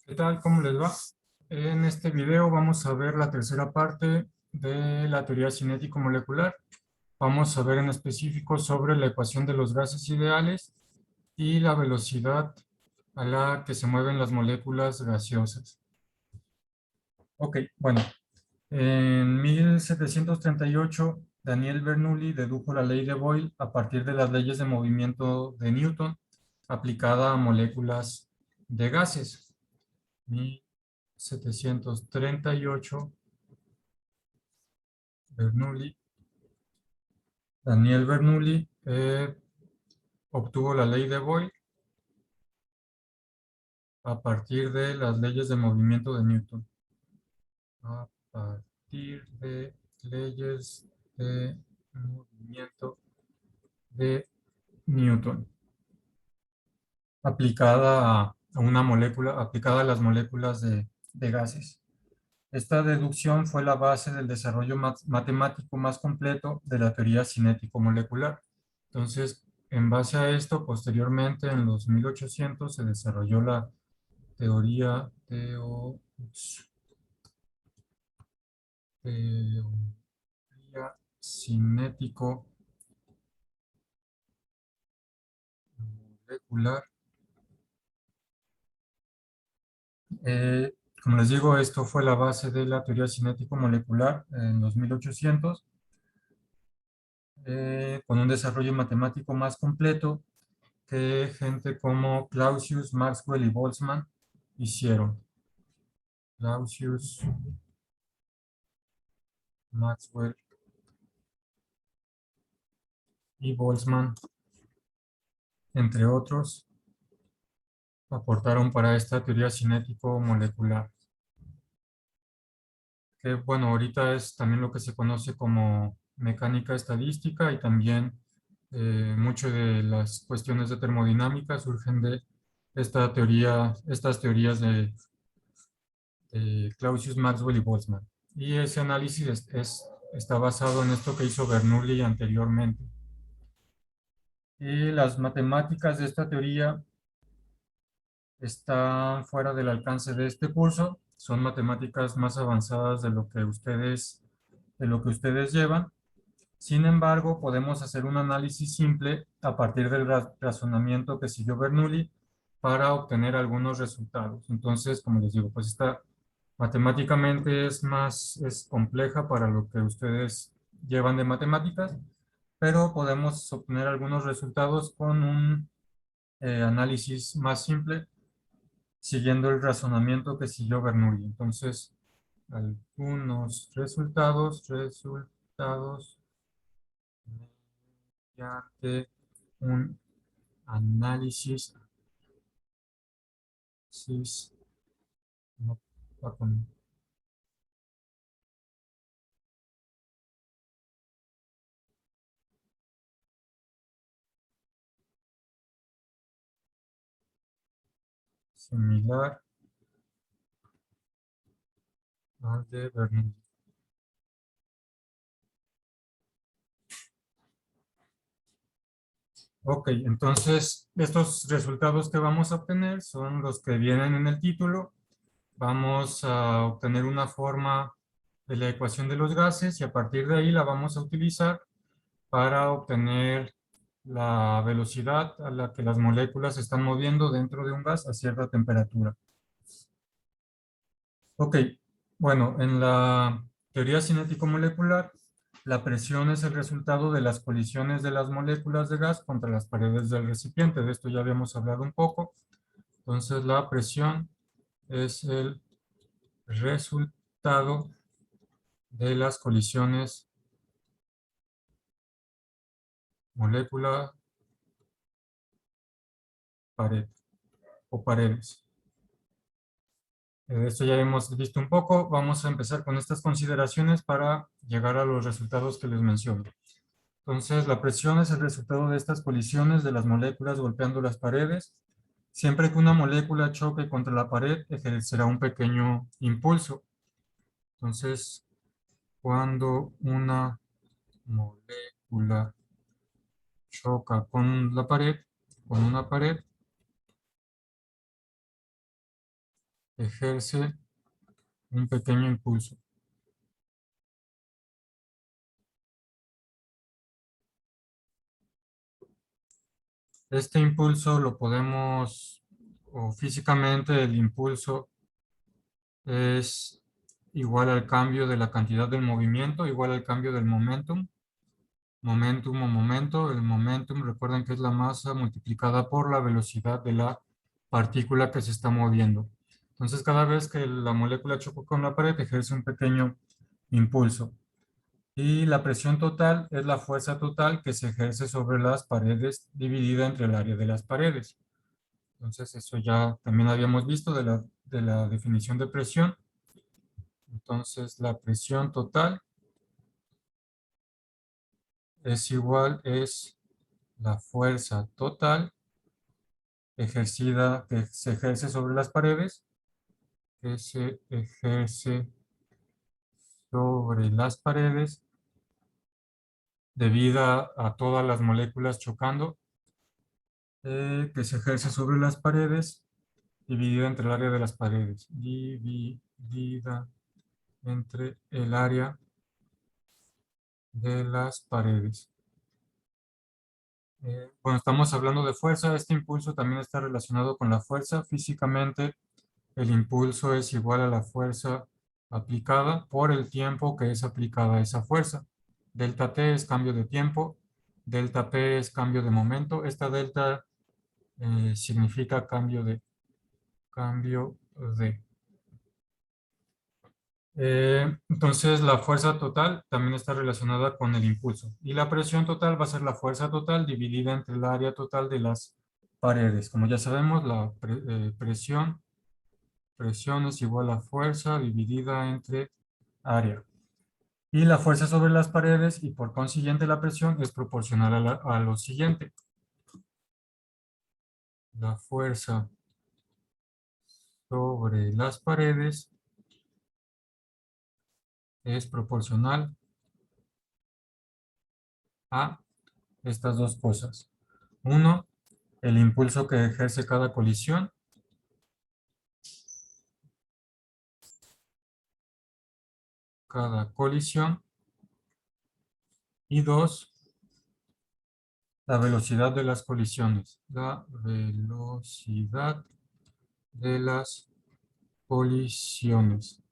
¿Qué tal? ¿Cómo les va? En este video vamos a ver la tercera parte de la teoría cinético-molecular. Vamos a ver en específico sobre la ecuación de los gases ideales y la velocidad a la que se mueven las moléculas gaseosas. Ok, bueno, en 1738 Daniel Bernoulli dedujo la ley de Boyle a partir de las leyes de movimiento de Newton aplicada a moléculas de gases. 1738, Bernoulli, Daniel Bernoulli obtuvo la ley de Boyle a partir de las leyes de movimiento de Newton. A partir de leyes de movimiento de Newton. Aplicada a una molécula, aplicada a las moléculas de gases. Esta deducción fue la base del desarrollo matemático más completo de la teoría cinético-molecular. Entonces, en base a esto, posteriormente, en los 1800, se desarrolló la teoría teoría cinético-molecular. Como les digo, esto fue la base de la teoría cinético-molecular en los 1800. Con un desarrollo matemático más completo que gente como Clausius, Maxwell y Boltzmann hicieron. Clausius, Maxwell y Boltzmann, entre otros, aportaron para esta teoría cinético-molecular. Que bueno, ahorita es también lo que se conoce como mecánica estadística y también mucho de las cuestiones de termodinámica surgen de esta teoría, estas teorías de Clausius, Maxwell y Boltzmann. Y ese análisis está basado en esto que hizo Bernoulli anteriormente. Y las matemáticas de esta teoría están fuera del alcance de este curso. Son matemáticas más avanzadas de lo que ustedes llevan. Sin embargo, podemos hacer un análisis simple a partir del razonamiento que siguió Bernoulli para obtener algunos resultados. Entonces, como les digo, pues esta matemáticamente es compleja para lo que ustedes llevan de matemáticas, pero podemos obtener algunos resultados con un análisis más simple, siguiendo el razonamiento que siguió Bernoulli. Entonces, algunos resultados mediante un análisis no, similar al de Bernoulli. Ok, entonces estos resultados que vamos a obtener son los que vienen en el título. Vamos a obtener una forma de la ecuación de los gases y a partir de ahí la vamos a utilizar para obtener la velocidad a la que las moléculas se están moviendo dentro de un gas a cierta temperatura. Ok, bueno, en la teoría cinético-molecular, la presión es el resultado de las colisiones de las moléculas de gas contra las paredes del recipiente. De esto ya habíamos hablado un poco. Entonces, la presión es el resultado de las colisiones molécula-pared o paredes. Esto ya hemos visto un poco. Vamos a empezar con estas consideraciones para llegar a los resultados que les menciono. Entonces, la presión es el resultado de estas colisiones de las moléculas golpeando las paredes. Siempre que una molécula choque contra la pared, ejercerá un pequeño impulso. Entonces, cuando una molécula choca con la pared, con una pared, ejerce un pequeño impulso. Este impulso lo podemos, o físicamente el impulso es igual al cambio de la cantidad del movimiento, igual al cambio del momentum. Momentum o momento, el momentum, recuerden que es la masa multiplicada por la velocidad de la partícula que se está moviendo. Entonces, cada vez que la molécula choca con la pared, ejerce un pequeño impulso. Y la presión total es la fuerza total que se ejerce sobre las paredes dividida entre el área de las paredes. Entonces, eso ya también habíamos visto de la definición de presión. Entonces, la presión total es la fuerza total ejercida, que se ejerce sobre las paredes, que se ejerce sobre las paredes debido a todas las moléculas chocando, que se ejerce sobre las paredes, dividida entre el área de las paredes, dividida entre el área de las paredes. Cuando estamos hablando de fuerza, este impulso también está relacionado con la fuerza. Físicamente, el impulso es igual a la fuerza aplicada por el tiempo que es aplicada a esa fuerza. Delta T es cambio de tiempo, delta P es cambio de momento. Esta delta significa cambio de. Entonces, la fuerza total también está relacionada con el impulso. Y la presión total va a ser la fuerza total dividida entre el área total de las paredes. Como ya sabemos, la presión es igual a fuerza dividida entre área. Y la fuerza sobre las paredes y por consiguiente la presión es proporcional a lo siguiente. La fuerza sobre las paredes es proporcional a estas dos cosas. Uno, el impulso que ejerce cada colisión. Cada colisión. Y dos, la velocidad de las colisiones. La velocidad de las colisiones.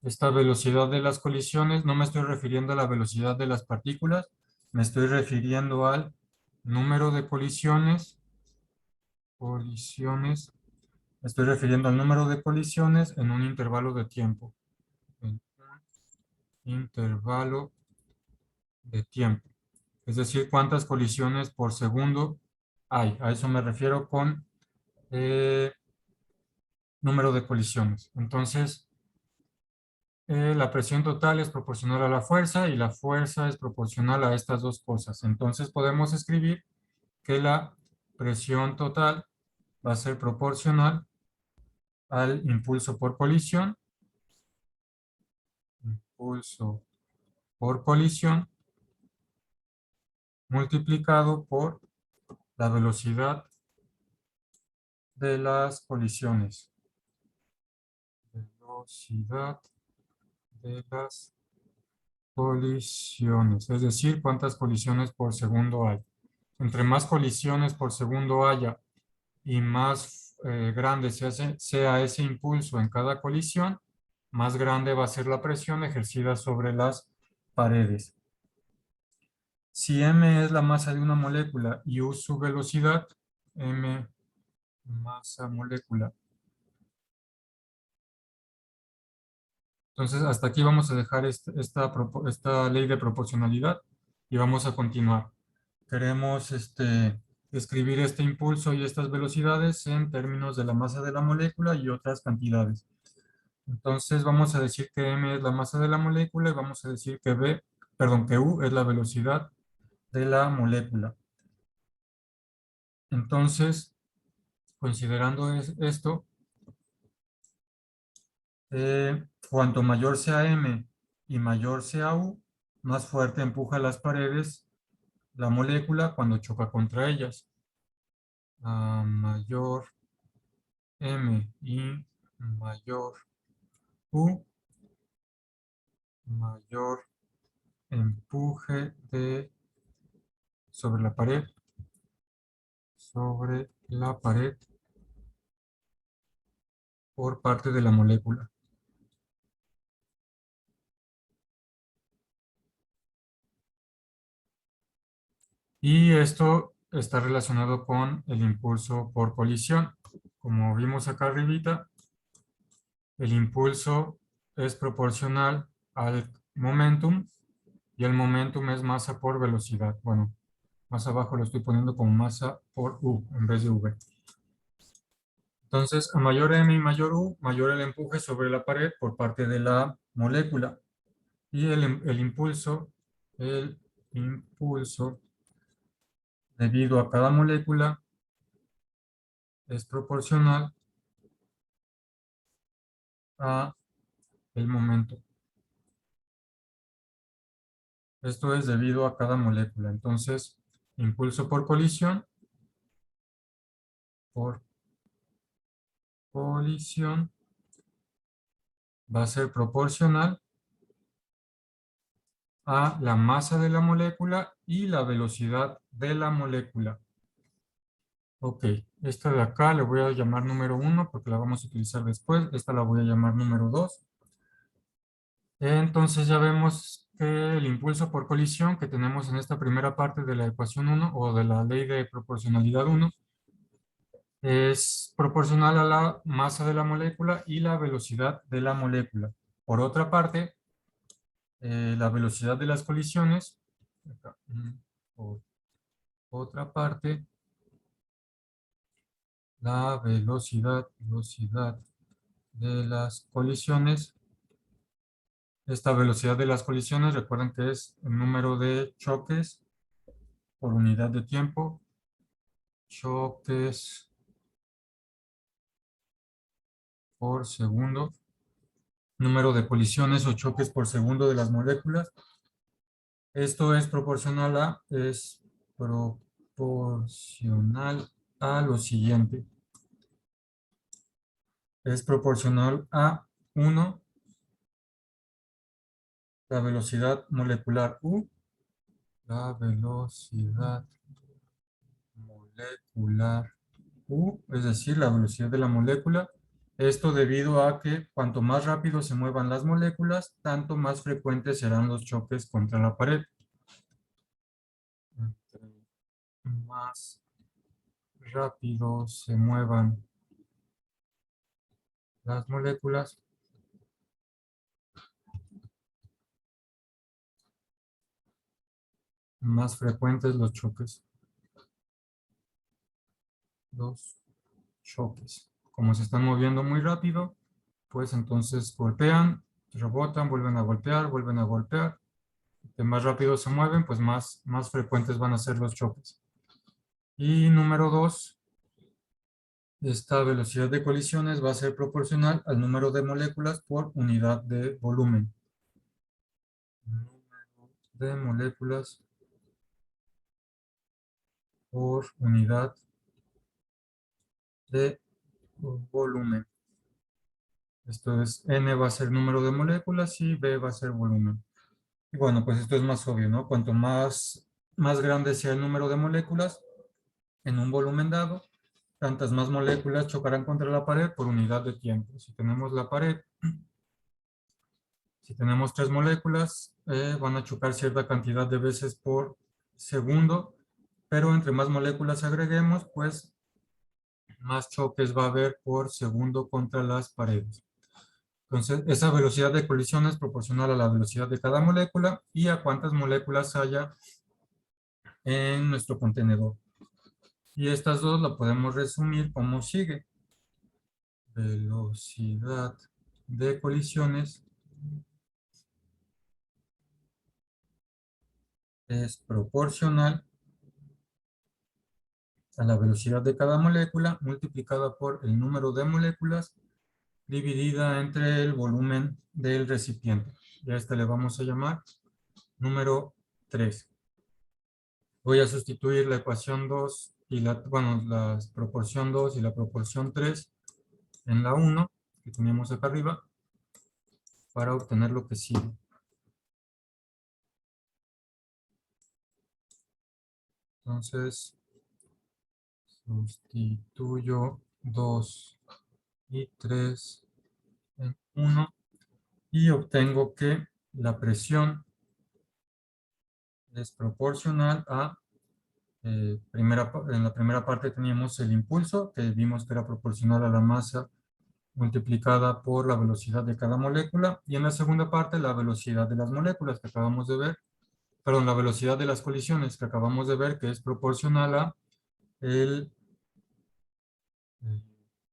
Esta velocidad de las colisiones, no me estoy refiriendo a la velocidad de las partículas, me estoy refiriendo al número de colisiones, me estoy refiriendo al número de colisiones en un intervalo de tiempo. En un intervalo de tiempo. Es decir, cuántas colisiones por segundo hay. A eso me refiero con número de colisiones. Entonces, la presión total es proporcional a la fuerza y la fuerza es proporcional a estas dos cosas. Entonces podemos escribir que la presión total va a ser proporcional al impulso por colisión, impulso por colisión, multiplicado por la velocidad de las colisiones. Velocidad de las colisiones, es decir, cuántas colisiones por segundo hay. Entre más colisiones por segundo haya y más grande sea ese impulso en cada colisión, más grande va a ser la presión ejercida sobre las paredes. Si m es la masa de una molécula y u su velocidad, m masa molécula. Entonces, hasta aquí vamos a dejar esta ley de proporcionalidad y vamos a continuar. Queremos escribir este impulso y estas velocidades en términos de la masa de la molécula y otras cantidades. Entonces vamos a decir que m es la masa de la molécula y vamos a decir que que u es la velocidad de la molécula. Entonces, considerando esto, cuanto mayor sea m y mayor sea u, más fuerte empuja las paredes la molécula cuando choca contra ellas. A mayor m y mayor U, mayor empuje sobre la pared por parte de la molécula. Y esto está relacionado con el impulso por colisión. Como vimos acá arribita, el impulso es proporcional al momentum y el momentum es masa por velocidad. Bueno, más abajo lo estoy poniendo como masa por U en vez de V. Entonces, a mayor M y mayor U, mayor el empuje sobre la pared por parte de la molécula. Y el impulso debido a cada molécula es proporcional a el momento. Esto es debido a cada molécula. Entonces, impulso por colisión va a ser proporcional a la masa de la molécula y la velocidad de la molécula. Ok, esta de acá le voy a llamar número 1 porque la vamos a utilizar después. Esta la voy a llamar número 2. Entonces ya vemos que el impulso por colisión que tenemos en esta primera parte de la ecuación 1 o de la ley de proporcionalidad 1 es proporcional a la masa de la molécula y la velocidad de la molécula. Por otra parte, la velocidad de las colisiones, por otra parte, la velocidad de las colisiones, esta velocidad de las colisiones, recuerden que es el número de choques por unidad de tiempo, choques por segundo, número de colisiones o choques por segundo de las moléculas. Esto es proporcional a lo siguiente. Es proporcional a 1, la velocidad molecular U, la velocidad molecular U, es decir, la velocidad de la molécula. Esto debido a que cuanto más rápido se muevan las moléculas, tanto más frecuentes serán los choques contra la pared. Entre más rápido se muevan las moléculas, más frecuentes los choques. Como se están moviendo muy rápido, pues entonces golpean, rebotan, vuelven a golpear, vuelven a golpear. Que más rápido se mueven, pues más frecuentes van a ser los choques. Y número 2, esta velocidad de colisiones va a ser proporcional al número de moléculas por unidad de volumen. Número de moléculas por unidad de volumen. Esto es, N va a ser número de moléculas y B va a ser volumen. Y bueno, pues esto es más obvio, ¿no? Cuanto más grande sea el número de moléculas en un volumen dado, tantas más moléculas chocarán contra la pared por unidad de tiempo. Si tenemos la pared, si tenemos 3 moléculas, van a chocar cierta cantidad de veces por segundo, pero entre más moléculas agreguemos, pues más choques va a haber por segundo contra las paredes. Entonces, esa velocidad de colisión es proporcional a la velocidad de cada molécula y a cuántas moléculas haya en nuestro contenedor. Y estas dos la podemos resumir como sigue. Velocidad de colisiones es proporcional a la velocidad de cada molécula multiplicada por el número de moléculas dividida entre el volumen del recipiente. Y a este le vamos a llamar número 3. Voy a sustituir la ecuación 2 y la proporción 2 y la proporción 3 en la 1 que teníamos acá arriba para obtener lo que sigue. Entonces, sustituyo 2 y 3 en 1 y obtengo que la presión es proporcional a, en la primera parte teníamos el impulso, que vimos que era proporcional a la masa multiplicada por la velocidad de cada molécula, y en la segunda parte la velocidad de las moléculas que acabamos de ver, perdón, la velocidad de las colisiones que acabamos de ver, que es proporcional a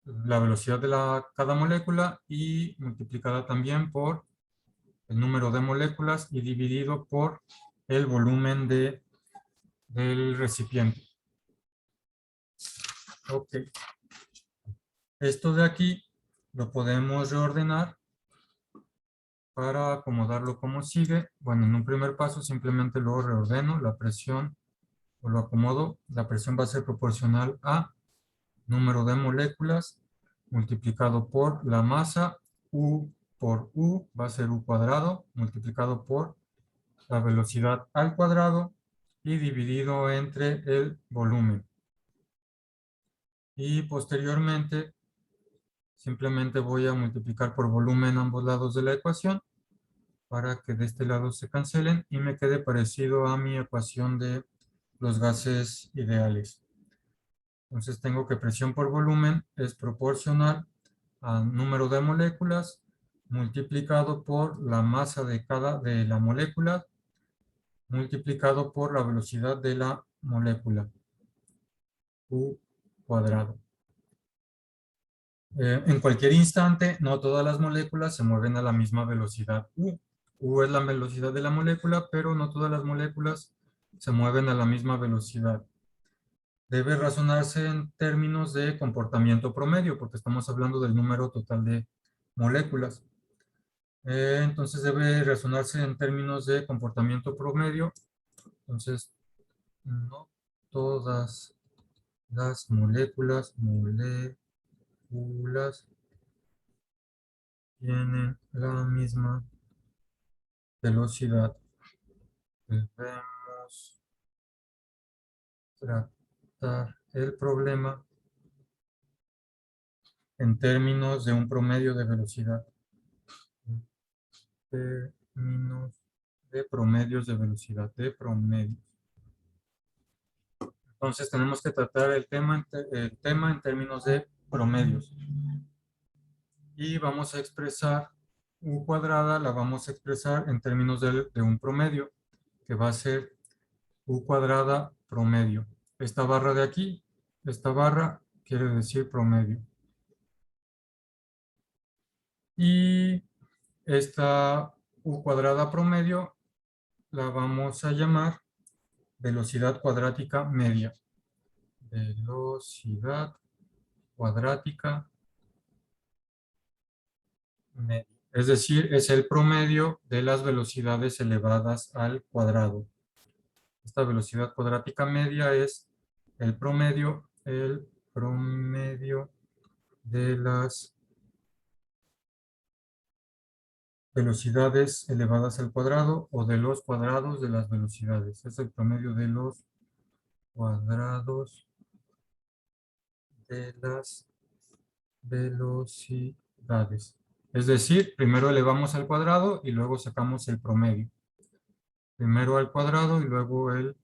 la velocidad de cada molécula y multiplicada también por el número de moléculas y dividido por el volumen del recipiente. Ok. Esto de aquí lo podemos reordenar para acomodarlo como sigue. Bueno, en un primer paso simplemente lo reordeno, la presión, o lo acomodo. La presión va a ser proporcional a número de moléculas multiplicado por la masa. U por U va a ser U cuadrado multiplicado por la velocidad al cuadrado y dividido entre el volumen. Y posteriormente simplemente voy a multiplicar por volumen ambos lados de la ecuación para que de este lado se cancelen y me quede parecido a mi ecuación de los gases ideales. Entonces tengo que presión por volumen es proporcional al número de moléculas multiplicado por la masa de la molécula multiplicado por la velocidad de la molécula, U cuadrado. En cualquier instante, no todas las moléculas se mueven a la misma velocidad U. U es la velocidad de la molécula, pero no todas las moléculas se mueven a la misma velocidad. Debe razonarse en términos de comportamiento promedio, porque estamos hablando del número total de moléculas. Entonces debe razonarse en términos de comportamiento promedio. Entonces, no todas las moléculas tienen la misma velocidad. Debemos tratar el problema en términos de un promedio de velocidad. En términos de promedios de velocidad, de promedio. Entonces tenemos que tratar el tema en términos de promedios. Y vamos a expresar U cuadrada, la vamos a expresar en términos de un promedio, que va a ser U cuadrada promedio. Esta barra de aquí, esta barra quiere decir promedio. Y esta U cuadrada promedio la vamos a llamar velocidad cuadrática media. Velocidad cuadrática media. Es decir, es el promedio de las velocidades elevadas al cuadrado. Esta velocidad cuadrática media es el promedio de las velocidades elevadas al cuadrado o de los cuadrados de las velocidades. Es el promedio de los cuadrados de las velocidades. Es decir, primero elevamos al cuadrado y luego sacamos el promedio. Primero al cuadrado y luego el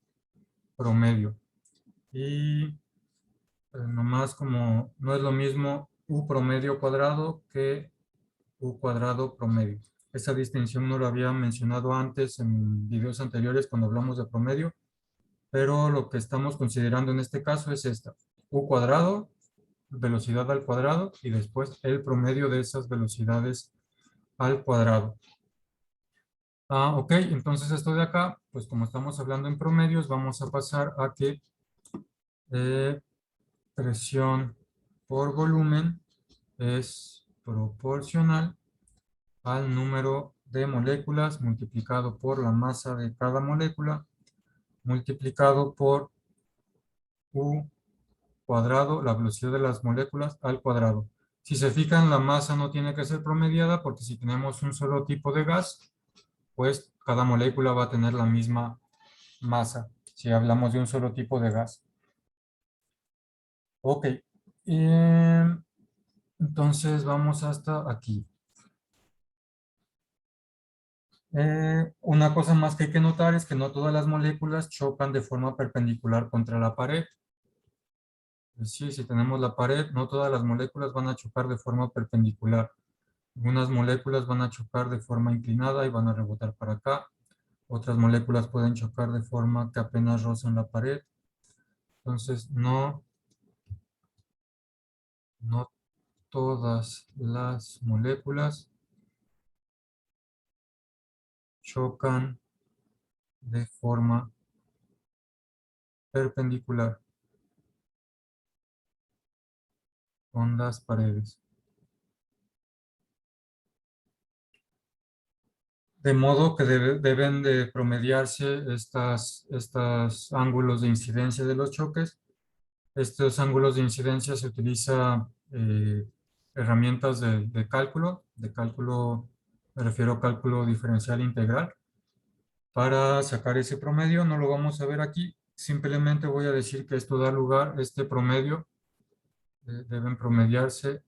promedio. Y nomás como no es lo mismo U promedio cuadrado que U cuadrado promedio. Esa distinción no la había mencionado antes en videos anteriores cuando hablamos de promedio, pero lo que estamos considerando en este caso es esta. U cuadrado, velocidad al cuadrado, y después el promedio de esas velocidades al cuadrado. Ok, entonces esto de acá, pues como estamos hablando en promedios, vamos a pasar a que presión por volumen es proporcional al número de moléculas multiplicado por la masa de cada molécula multiplicado por U cuadrado, la velocidad de las moléculas al cuadrado. Si se fijan, la masa no tiene que ser promediada porque si tenemos un solo tipo de gas, pues cada molécula va a tener la misma masa, si hablamos de un solo tipo de gas. Ok, entonces vamos hasta aquí. Una cosa más que hay que notar es que no todas las moléculas chocan de forma perpendicular contra la pared. Es decir, si tenemos la pared, no todas las moléculas van a chocar de forma perpendicular. Algunas moléculas van a chocar de forma inclinada y van a rebotar para acá. Otras moléculas pueden chocar de forma que apenas rozan la pared. Entonces, no todas las moléculas chocan de forma perpendicular con las paredes. De modo que deben de promediarse estos ángulos de incidencia de los choques. Estos ángulos de incidencia se utiliza herramientas de cálculo, me refiero a cálculo diferencial integral. Para sacar ese promedio, no lo vamos a ver aquí, simplemente voy a decir que esto da lugar, este promedio, deben promediarse,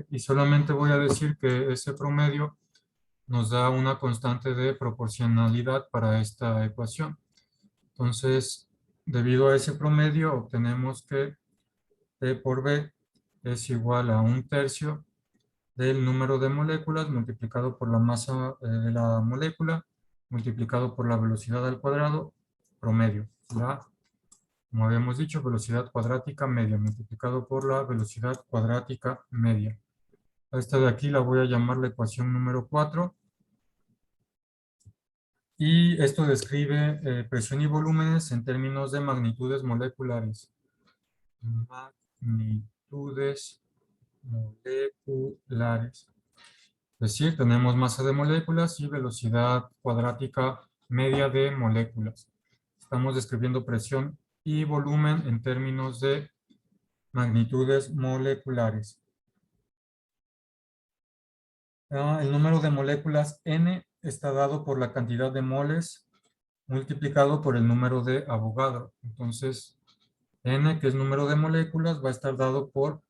y solamente voy a decir que ese promedio nos da una constante de proporcionalidad para esta ecuación. Entonces, debido a ese promedio, obtenemos que P por B es igual a 1/3 del número de moléculas multiplicado por la masa de la molécula multiplicado por la velocidad al cuadrado promedio. Como habíamos dicho, velocidad cuadrática media multiplicado por la velocidad cuadrática media. A esta de aquí la voy a llamar la ecuación número 4. Y esto describe presión y volúmenes en términos de magnitudes moleculares. Magnitudes moleculares. Es decir, tenemos masa de moléculas y velocidad cuadrática media de moléculas. Estamos describiendo presión y volumen en términos de magnitudes moleculares. El número de moléculas N está dado por la cantidad de moles multiplicado por el número de Avogadro. Entonces, N, que es número de moléculas, va a estar dado por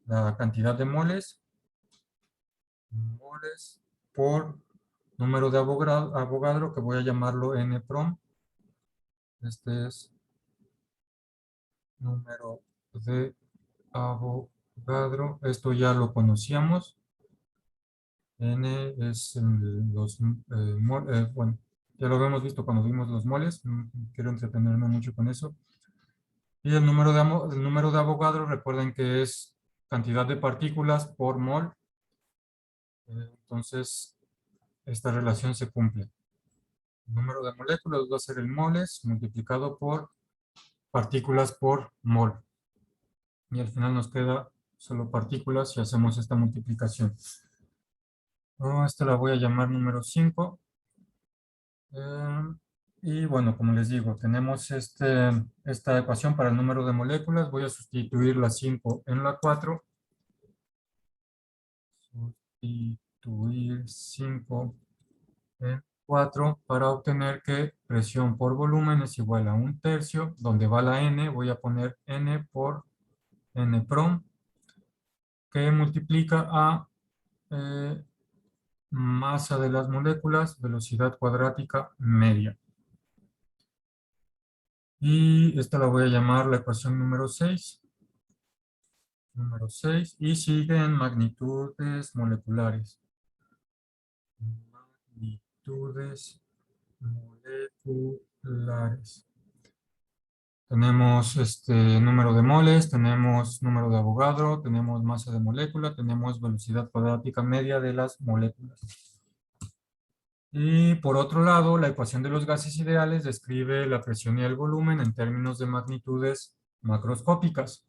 la cantidad de moles por número de Avogadro, que voy a llamarlo N prom. Este es número de Avogadro. Esto ya lo conocíamos. N es bueno, ya lo habíamos visto cuando vimos los moles. No quiero entretenerme mucho con eso. Y el número de Avogadro, recuerden que es cantidad de partículas por mol. Entonces, esta relación se cumple. El número de moléculas va a ser el moles multiplicado por partículas por mol. Y al final nos queda solo partículas si hacemos esta multiplicación. Esta la voy a llamar número 5. Y bueno, como les digo, tenemos esta ecuación para el número de moléculas. Voy a sustituir la 5 en la 4. Sustituir 5 en 4 para obtener que presión por volumen es igual a 1/3. Donde va la N, voy a poner N por N prom, que multiplica a masa de las moléculas, velocidad cuadrática media. Y esta la voy a llamar la ecuación número 6. Número 6. Y sigue en magnitudes moleculares. Magnitudes moleculares. Tenemos número de moles, tenemos número de Avogadro, tenemos masa de molécula, tenemos velocidad cuadrática media de las moléculas. Y por otro lado, la ecuación de los gases ideales describe la presión y el volumen en términos de magnitudes macroscópicas.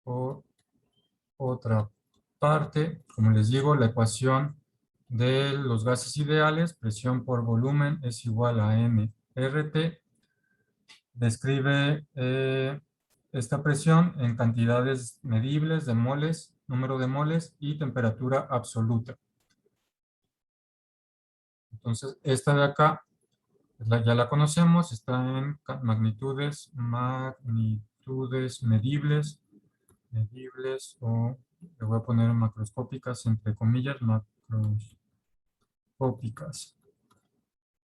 Por otra parte, como les digo, la ecuación de los gases ideales, presión por volumen es igual a mRT, Describe esta presión en cantidades medibles de moles, número de moles y temperatura absoluta. Entonces, esta de acá ya la conocemos, está en magnitudes medibles o le voy a poner macroscópicas, entre comillas, macroscópicas.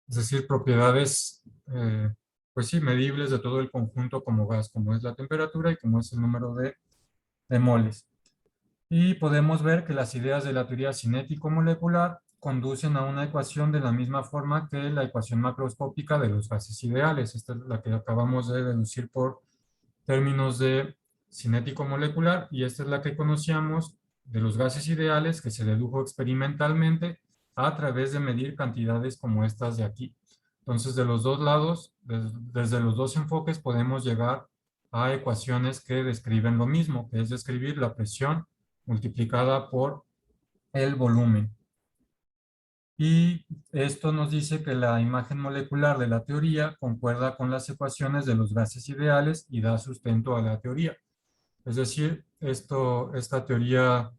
Es decir, propiedades, pues sí, medibles de todo el conjunto como gas, como es la temperatura y como es el número de moles. Y podemos ver que las ideas de la teoría cinético-molecular conducen a una ecuación de la misma forma que la ecuación macroscópica de los gases ideales. Esta es la que acabamos de deducir por términos de cinético-molecular y esta es la que conocíamos de los gases ideales que se dedujo experimentalmente a través de medir cantidades como estas de aquí. Entonces, de los dos lados, desde los dos enfoques, podemos llegar a ecuaciones que describen lo mismo, que es describir la presión multiplicada por el volumen. Y esto nos dice que la imagen molecular de la teoría concuerda con las ecuaciones de los gases ideales y da sustento a la teoría. Es decir, esta teoría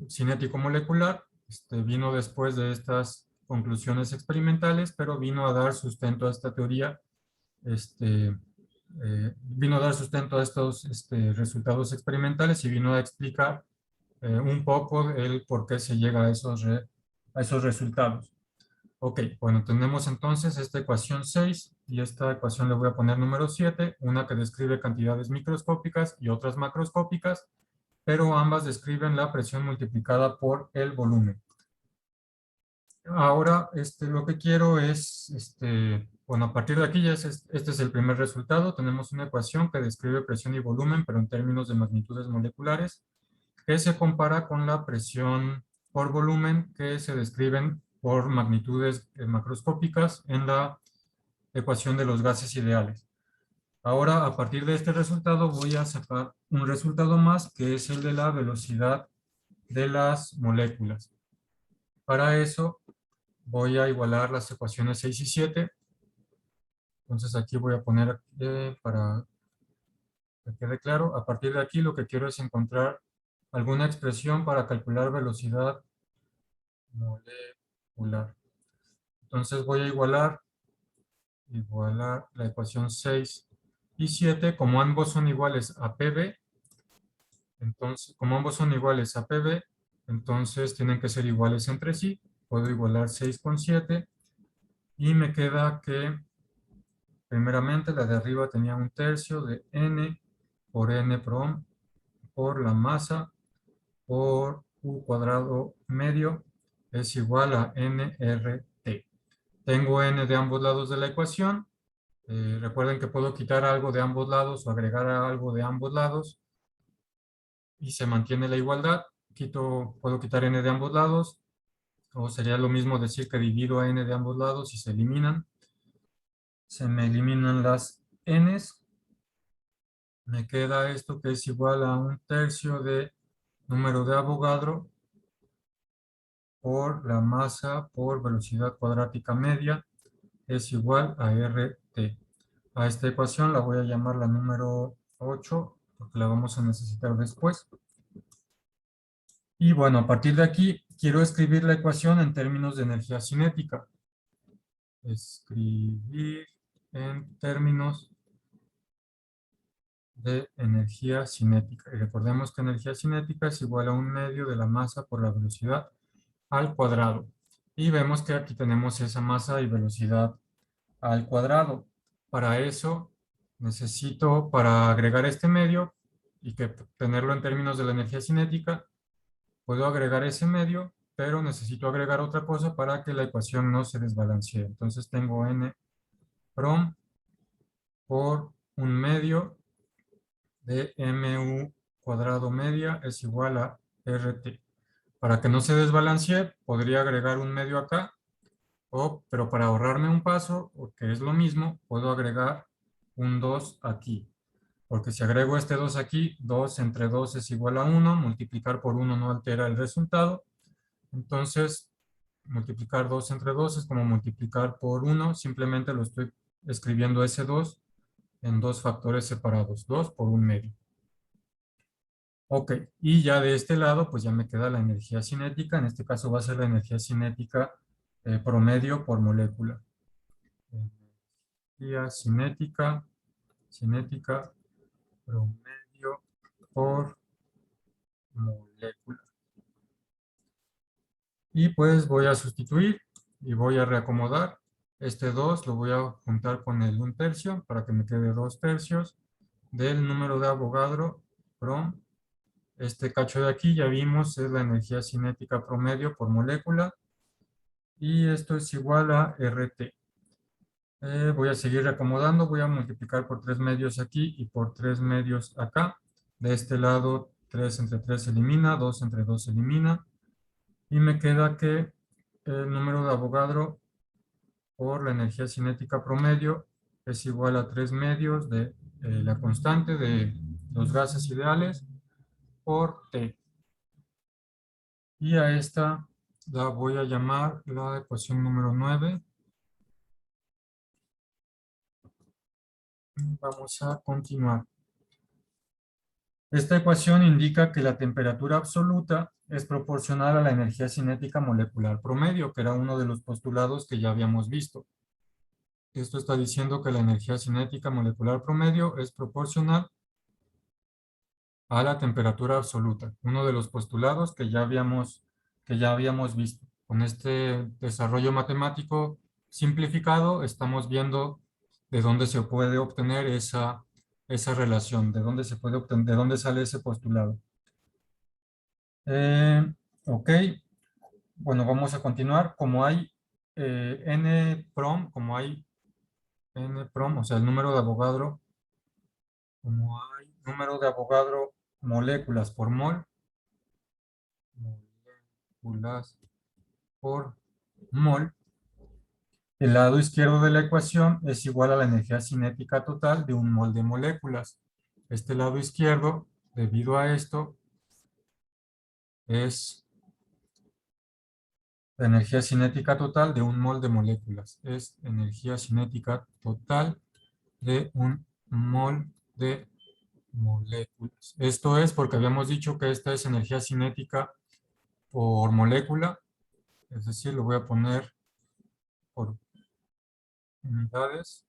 cinético-molecular vino después de estas conclusiones experimentales, pero vino a dar sustento a esta teoría, vino a dar sustento a estos resultados experimentales y vino a explicar un poco el por qué se llega a esos resultados. Ok, bueno, tenemos entonces esta ecuación 6 y esta ecuación le voy a poner número 7, una que describe cantidades microscópicas y otras macroscópicas, pero ambas describen la presión multiplicada por el volumen. Ahora, lo que quiero es, bueno, a partir de aquí ya este es el primer resultado. Tenemos una ecuación que describe presión y volumen, pero en términos de magnitudes moleculares, que se compara con la presión por volumen que se describen por magnitudes macroscópicas en la ecuación de los gases ideales. Ahora, a partir de este resultado, voy a sacar un resultado más, que es el de la velocidad de las moléculas. Para eso, voy a igualar las ecuaciones 6 y 7. Entonces, aquí voy a poner, para que quede claro, a partir de aquí lo que quiero es encontrar alguna expresión para calcular velocidad molecular. Entonces, voy a igualar la ecuación 6 y 7, como ambos son iguales a PB, entonces, como ambos son iguales a PB, entonces tienen que ser iguales entre sí. Puedo igualar 6 con 7 y me queda que primeramente la de arriba tenía un tercio de N por N por la masa por U cuadrado medio es igual a nRT. Tengo N de ambos lados de la ecuación. Recuerden que puedo quitar algo de ambos lados o agregar algo de ambos lados y se mantiene la igualdad. Puedo quitar N de ambos lados, o sería lo mismo decir que divido a N de ambos lados y se eliminan. Se me eliminan las Ns. Me queda esto que es igual a un tercio de número de Avogadro por la masa por velocidad cuadrática media es igual a RT. A esta ecuación la voy a llamar la número 8 porque la vamos a necesitar después. Y bueno, a partir de aquí quiero escribir la ecuación en términos de energía cinética. Escribir en términos de energía cinética. Y recordemos que energía cinética es igual a un medio de la masa por la velocidad al cuadrado. Y vemos que aquí tenemos esa masa y velocidad al cuadrado. Para eso necesito, para agregar este medio y que tenerlo en términos de la energía cinética, puedo agregar ese medio, pero necesito agregar otra cosa para que la ecuación no se desbalancee. Entonces tengo N prom por un medio de mu cuadrado media es igual a RT. Para que no se desbalancee, podría agregar un medio acá, pero para ahorrarme un paso, que es lo mismo, puedo agregar un 2 aquí. Porque si agrego este 2 aquí, 2 entre 2 es igual a 1, multiplicar por 1 no altera el resultado. Entonces, multiplicar 2 entre 2 es como multiplicar por 1, simplemente lo estoy escribiendo ese 2 en dos factores separados, 2 por 1/2. Ok, y ya de este lado, pues ya me queda la energía cinética. En este caso va a ser la energía cinética promedio por molécula. Energía cinética promedio por molécula. Y pues voy a sustituir y voy a reacomodar. Este 2 lo voy a juntar con el 1/3 para que me quede 2/3 del número de Avogadro por este cacho de aquí. Ya vimos, es la energía cinética promedio por molécula. Y esto es igual a RT. Voy a seguir reacomodando. Voy a multiplicar por 3 medios aquí y por 3 medios acá. De este lado, 3 entre 3 se elimina, 2 entre 2 se elimina. Y me queda que el número de Avogadro por la energía cinética promedio es igual a 3 medios de la constante de los gases ideales por T. Y a esta la voy a llamar la ecuación número 9. Vamos a continuar. Esta ecuación indica que la temperatura absoluta es proporcional a la energía cinética molecular promedio, que era uno de los postulados que ya habíamos visto. Esto está diciendo que la energía cinética molecular promedio es proporcional a la temperatura absoluta, uno de los postulados que ya habíamos visto. Con este desarrollo matemático simplificado estamos viendo de dónde se puede obtener esa relación, de dónde se puede obtener, de dónde sale ese postulado. Ok, bueno, vamos a continuar. Como hay como hay n-prom, o sea, el número de Avogadro, como hay número de Avogadro moléculas por mol, moléculas por mol, el lado izquierdo de la ecuación es igual a la energía cinética total de un mol de moléculas. Este lado izquierdo, debido a esto, es la energía cinética total de un mol de moléculas. Es energía cinética total de un mol de moléculas. Esto es porque habíamos dicho que esta es energía cinética por molécula, es decir, lo voy a poner por unidades,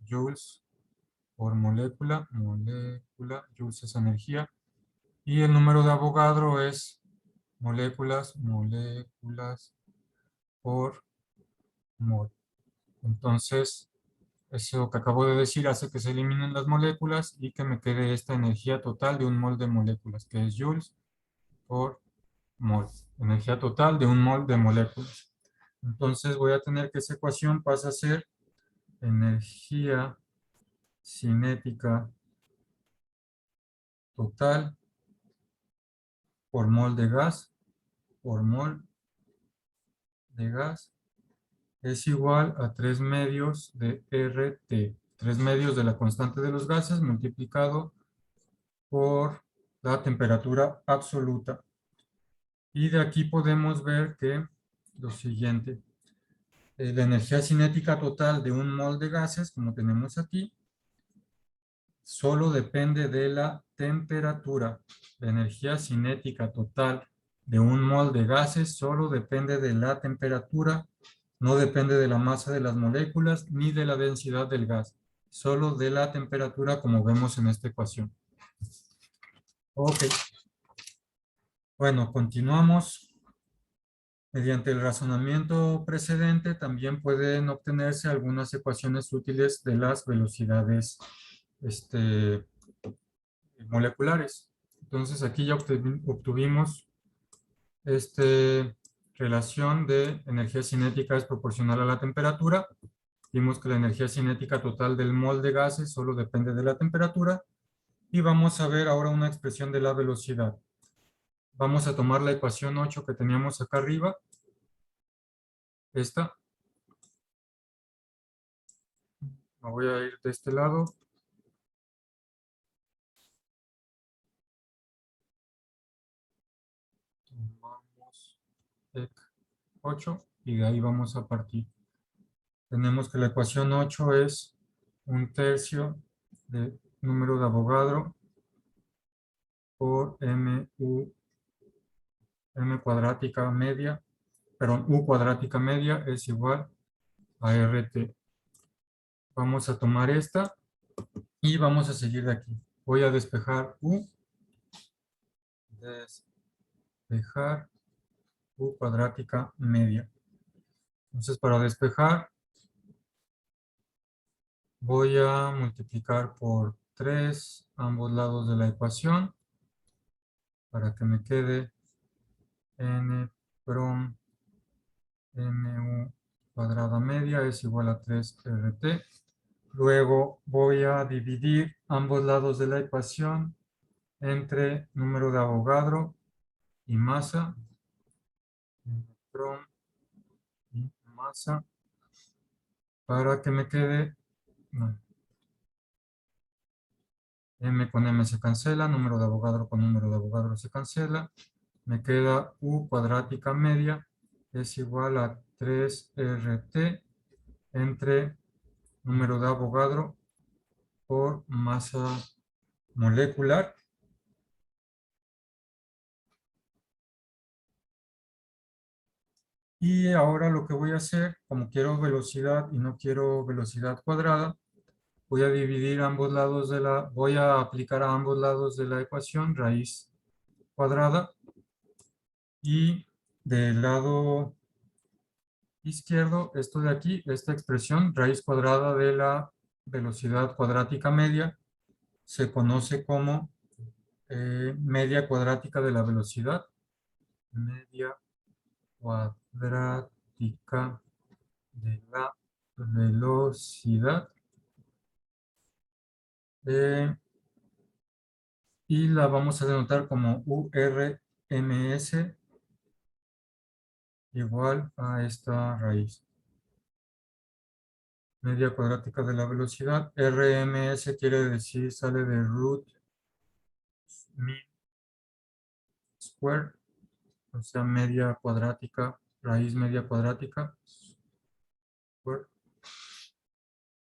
joules por molécula, joules es energía, y el número de Avogadro es moléculas por mol. Entonces, eso que acabo de decir hace que se eliminen las moléculas y que me quede esta energía total de un mol de moléculas, que es joules por mol. Energía total de un mol de moléculas. Entonces voy a tener que esa ecuación pasa a ser energía cinética total por mol de gas, por mol de gas, es igual a 3 medios de RT. 3 medios de la constante de los gases multiplicado por la temperatura absoluta. Y de aquí podemos ver que lo siguiente, la energía cinética total de un mol de gases, como tenemos aquí, solo depende de la temperatura. La energía cinética total de un mol de gases solo depende de la temperatura, no depende de la masa de las moléculas ni de la densidad del gas, solo de la temperatura como vemos en esta ecuación. Ok, bueno, continuamos. Mediante el razonamiento precedente también pueden obtenerse algunas ecuaciones útiles de las velocidades moleculares. Entonces aquí ya obtuvimos esta relación de energía cinética es proporcional a la temperatura. Vimos que la energía cinética total del mol de gases solo depende de la temperatura. Y vamos a ver ahora una expresión de la velocidad. Vamos a tomar la ecuación 8 que teníamos acá arriba. Esta. Me voy a ir de este lado. Tomamos 8 y de ahí vamos a partir. Tenemos que la ecuación 8 es 1/3 de número de Avogadro por m cuadrática media, perdón, u cuadrática media es igual a RT. Vamos a tomar esta y vamos a seguir de aquí. Voy a despejar u, despejar u cuadrática media. Entonces, para despejar, voy a multiplicar por 3 ambos lados de la ecuación para que me quede n prom mu cuadrada media es igual a 3RT. Luego voy a dividir ambos lados de la ecuación entre número de Avogadro y masa. Prom y masa para que me quede, no, m con m se cancela, número de Avogadro con número de Avogadro se cancela, me queda u cuadrática media es igual a 3RT entre número de Avogadro por masa molecular. Y ahora lo que voy a hacer, como quiero velocidad y no quiero velocidad cuadrada, voy a dividir ambos lados voy a aplicar a ambos lados de la ecuación raíz cuadrada. Y del lado izquierdo, esto de aquí, esta expresión, raíz cuadrada de la velocidad cuadrática media, se conoce como media cuadrática de la velocidad. Media cuadrática de la velocidad. Y la vamos a denotar como URMS igual a esta raíz. Media cuadrática de la velocidad. RMS quiere decir sale de root mean square, o sea, media cuadrática, raíz media cuadrática. Square.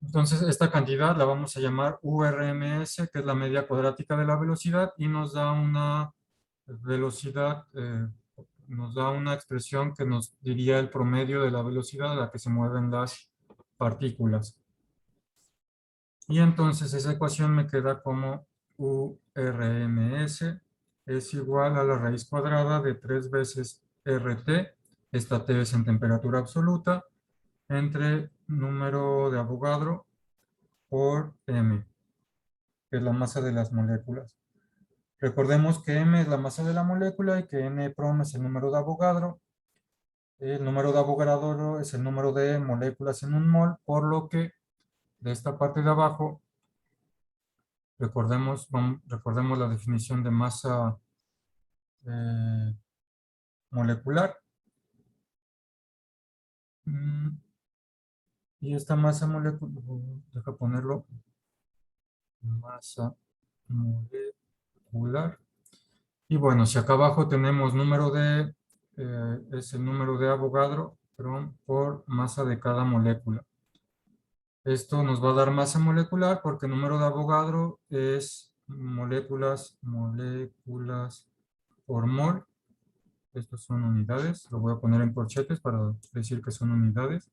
Entonces, esta cantidad la vamos a llamar URMS, que es la media cuadrática de la velocidad, y nos da una velocidad, nos da una expresión que nos diría el promedio de la velocidad a la que se mueven las partículas. Y entonces esa ecuación me queda como URMS es igual a la raíz cuadrada de 3 veces RT, esta T es en temperatura absoluta, entre número de Avogadro por M, que es la masa de las moléculas. Recordemos que M es la masa de la molécula y que N prom es el número de Avogadro. El número de Avogadro es el número de moléculas en un mol, por lo que de esta parte de abajo, recordemos la definición de masa molecular. Y esta masa molecular, deja ponerlo, masa molecular. Y bueno, si acá abajo tenemos es el número de Avogadro, perdón, por masa de cada molécula. Esto nos va a dar masa molecular porque el número de Avogadro es moléculas por mol. Estos son unidades, lo voy a poner en corchetes para decir que son unidades.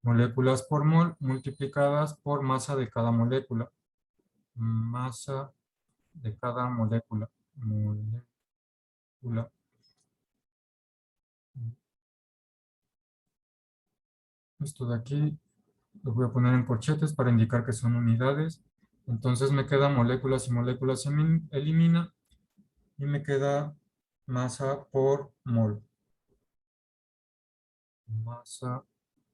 Moléculas por mol multiplicadas por masa de cada molécula. Masa de cada molécula. Esto de aquí lo voy a poner en corchetes para indicar que son unidades. Entonces me quedan moléculas y moléculas se elimina y me queda masa por mol. Masa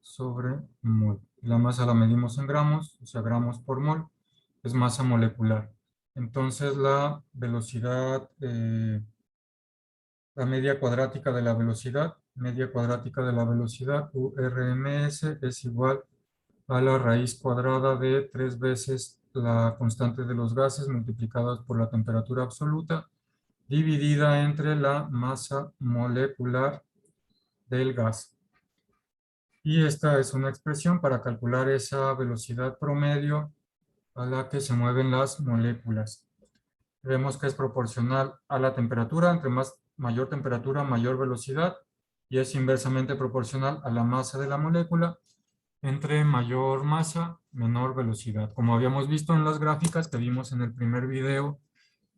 sobre mol. La masa la medimos en gramos, o sea, gramos por mol, es masa molecular. Entonces la velocidad, la media cuadrática de la velocidad, URMS, es igual a la raíz cuadrada de 3 veces la constante de los gases multiplicadas por la temperatura absoluta, dividida entre la masa molecular del gas. Y esta es una expresión para calcular esa velocidad promedio a la que se mueven las moléculas. Vemos que es proporcional a la temperatura, entre mayor temperatura, mayor velocidad, y es inversamente proporcional a la masa de la molécula, entre mayor masa, menor velocidad. Como habíamos visto en las gráficas que vimos en el primer video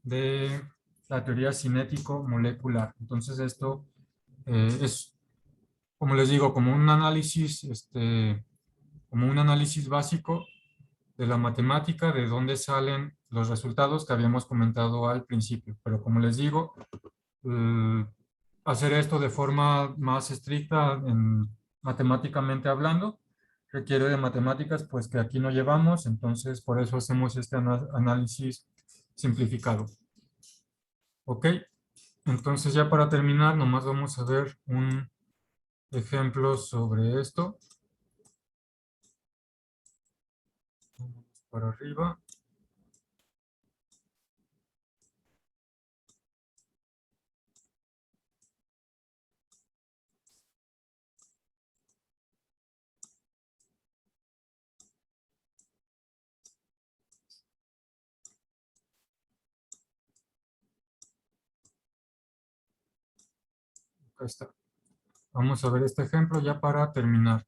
de la teoría cinético-molecular. Entonces esto es, como les digo, como un análisis básico de la matemática, de dónde salen los resultados que habíamos comentado al principio. Pero como les digo, hacer esto de forma más estricta, matemáticamente hablando, requiere de matemáticas pues que aquí no llevamos, entonces por eso hacemos este análisis simplificado. ¿Ok? Entonces ya para terminar, nomás vamos a ver un ejemplo sobre esto. Vamos para arriba. Acá está. Vamos a ver este ejemplo ya para terminar.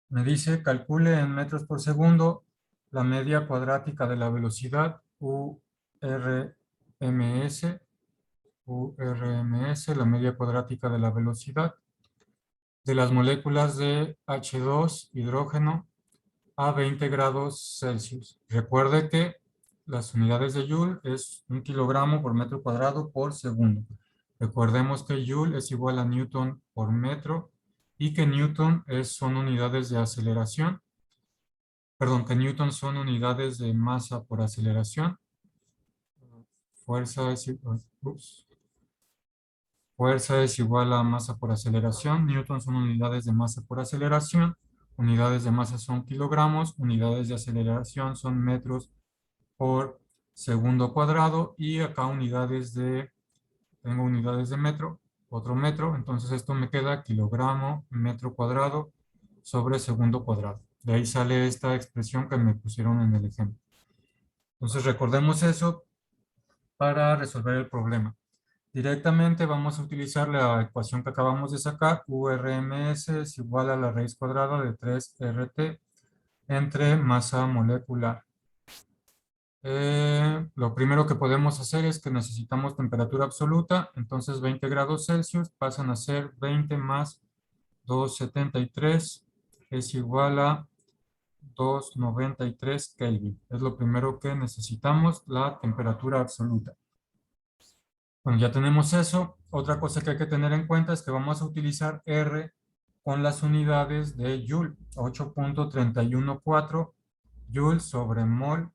Me dice, calcule en metros por segundo la media cuadrática de la velocidad URMS, la media cuadrática de la velocidad de las moléculas de H2, hidrógeno, a 20 grados Celsius. Recuerde que las unidades de Joule es 1 kilogramo por metro cuadrado por segundo. Recordemos que Joule es igual a Newton por metro y que Newton son unidades de aceleración. Perdón, que Newton son unidades de masa por aceleración. Fuerza fuerza es igual a masa por aceleración. Newton son unidades de masa por aceleración. Unidades de masa son kilogramos. Unidades de aceleración son metros por segundo cuadrado. Y acá tengo unidades de metro, otro metro. Entonces esto me queda kilogramo, metro cuadrado sobre segundo cuadrado. De ahí sale esta expresión que me pusieron en el ejemplo. Entonces recordemos eso para resolver el problema. Directamente vamos a utilizar la ecuación que acabamos de sacar. URMS es igual a la raíz cuadrada de 3RT entre masa molecular. Lo primero que podemos hacer es que necesitamos temperatura absoluta. Entonces 20 grados Celsius pasan a ser 20 más 273 es igual a 293 Kelvin. Es lo primero que necesitamos, la temperatura absoluta. Bueno, ya tenemos eso. Otra cosa que hay que tener en cuenta es que vamos a utilizar R con las unidades de Joule. 8.314 Joule sobre mol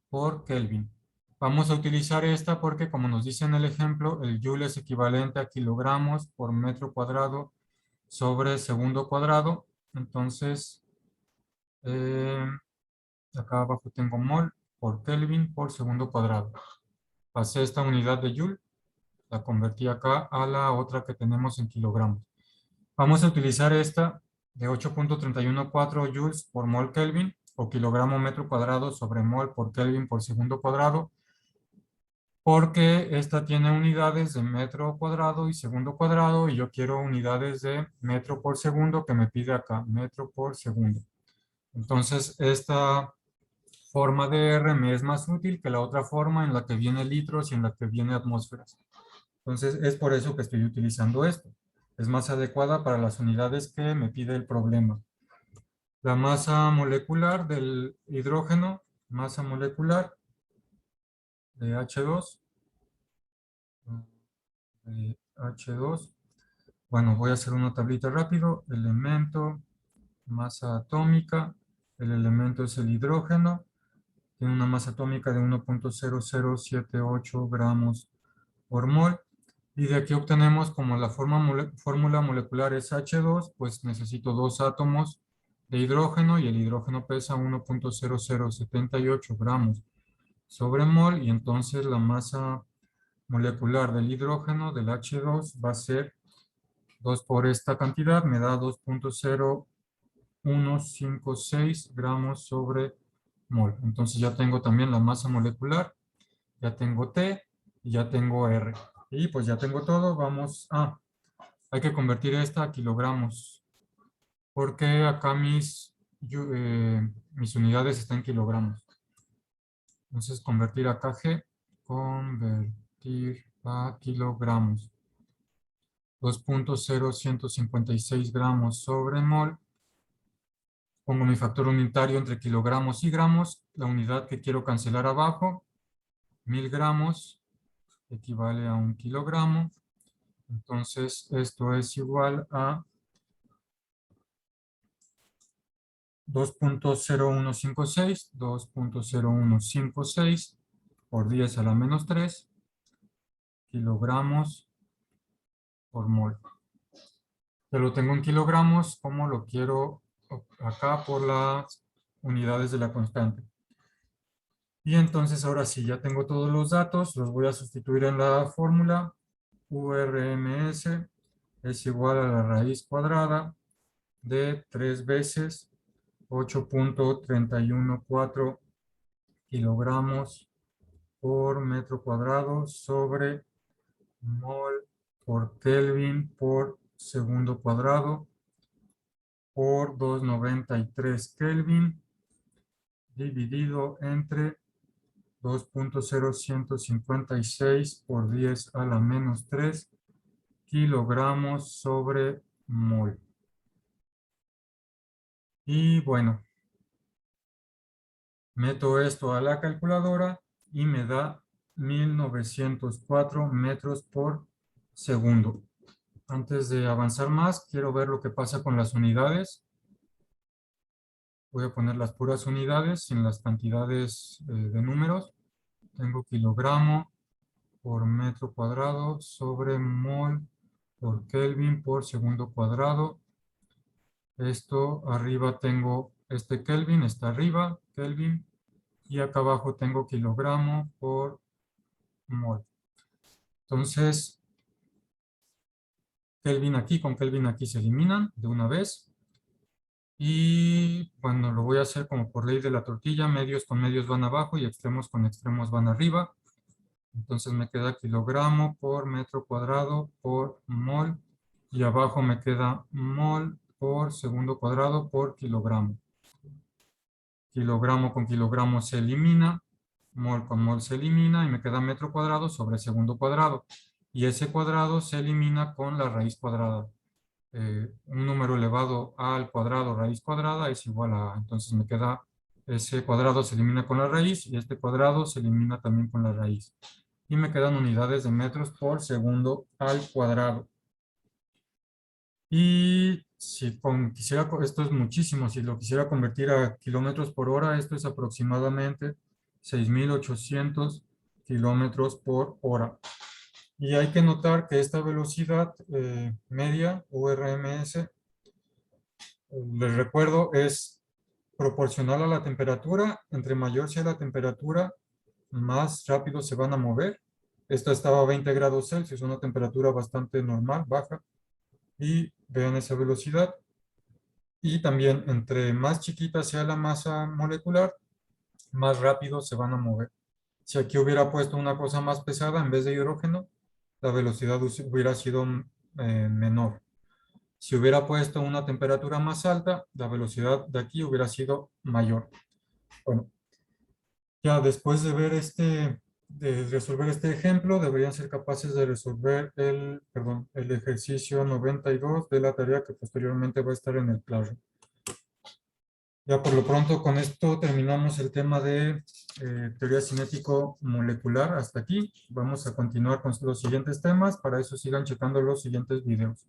por Kelvin. Vamos a utilizar esta porque, como nos dice en el ejemplo, el Joule es equivalente a kilogramos por metro cuadrado sobre segundo cuadrado. Entonces, acá abajo tengo mol por Kelvin por segundo cuadrado. Pasé esta unidad de Joule, la convertí acá a la otra que tenemos en kilogramos. Vamos a utilizar esta de 8.314 joules por mol Kelvin o kilogramo metro cuadrado sobre mol por Kelvin por segundo cuadrado, porque esta tiene unidades de metro cuadrado y segundo cuadrado y yo quiero unidades de metro por segundo que me pide acá, metro por segundo. Entonces esta forma de R me es más útil que la otra forma en la que viene litros y en la que viene atmósferas. Entonces, es por eso que estoy utilizando esto. Es más adecuada para las unidades que me pide el problema. La masa molecular del hidrógeno, masa molecular de H2, de H2. Bueno, voy a hacer una tablita rápido. Elemento, masa atómica. El elemento es el hidrógeno. Tiene una masa atómica de 1.0078 gramos por mol. Y de aquí obtenemos como la fórmula molecular es H2, pues necesito dos átomos de hidrógeno y el hidrógeno pesa 1.0078 gramos sobre mol y entonces la masa molecular del hidrógeno del H2 va a ser 2 por esta cantidad me da 2.0156 gramos sobre mol. Entonces ya tengo también la masa molecular, ya tengo T y ya tengo R. Y pues ya tengo todo, vamos a... hay que convertir esta a kilogramos, porque acá mis unidades están en kilogramos. Entonces convertir a kg, convertir a kilogramos. 2.0156 gramos sobre mol. Pongo mi factor unitario entre kilogramos y gramos. La unidad que quiero cancelar abajo, 1000 gramos, equivale a 1 kilogramo. Entonces, esto es igual a 2.0156 por 10 a la menos 3 kilogramos por mol. Ya lo tengo en kilogramos, como lo quiero acá por las unidades de la constante. Y entonces ahora sí, ya tengo todos los datos, los voy a sustituir en la fórmula. URMS es igual a la raíz cuadrada de 3 veces 8.314 kilogramos por metro cuadrado sobre mol por Kelvin por segundo cuadrado por 293 Kelvin dividido entre 2.0156 por 10 a la menos 3 kilogramos sobre mol. Y bueno, meto esto a la calculadora y me da 1904 metros por segundo. Antes de avanzar más, quiero ver lo que pasa con las unidades. Voy a poner las puras unidades sin las cantidades de números. Tengo kilogramo por metro cuadrado sobre mol por Kelvin por segundo cuadrado. Esto arriba tengo este Kelvin, está arriba, Kelvin. Y acá abajo tengo kilogramo por mol. Entonces, Kelvin aquí con Kelvin aquí se eliminan de una vez. Y bueno, lo voy a hacer como por ley de la tortilla. Medios con medios van abajo y extremos con extremos van arriba. Entonces me queda kilogramo por metro cuadrado por mol. Y abajo me queda mol por segundo cuadrado por kilogramo. Kilogramo con kilogramo se elimina. Mol con mol se elimina y me queda metro cuadrado sobre segundo cuadrado. Y ese cuadrado se elimina con la raíz cuadrada. Un número elevado al cuadrado raíz cuadrada es igual a... entonces me queda... ese cuadrado se elimina con la raíz y este cuadrado se elimina también con la raíz. Y me quedan unidades de metros por segundo al cuadrado. Y si quisiera... esto es muchísimo. Si lo quisiera convertir a kilómetros por hora, esto es aproximadamente 6.800 kilómetros por hora. Y hay que notar que esta velocidad media, URMS, les recuerdo, es proporcional a la temperatura. Entre mayor sea la temperatura, más rápido se van a mover. Esta estaba a 20 grados Celsius, una temperatura bastante normal, baja. Y vean esa velocidad. Y también, entre más chiquita sea la masa molecular, más rápido se van a mover. Si aquí hubiera puesto una cosa más pesada en vez de hidrógeno, la velocidad hubiera sido menor. Si hubiera puesto una temperatura más alta, la velocidad de aquí hubiera sido mayor. Bueno, ya después de ver de resolver este ejemplo, deberían ser capaces de resolver el ejercicio 92 de la tarea que posteriormente va a estar en el Classroom. Ya por lo pronto con esto terminamos el tema de teoría cinético-molecular hasta aquí. Vamos a continuar con los siguientes temas. Para eso sigan checando los siguientes videos.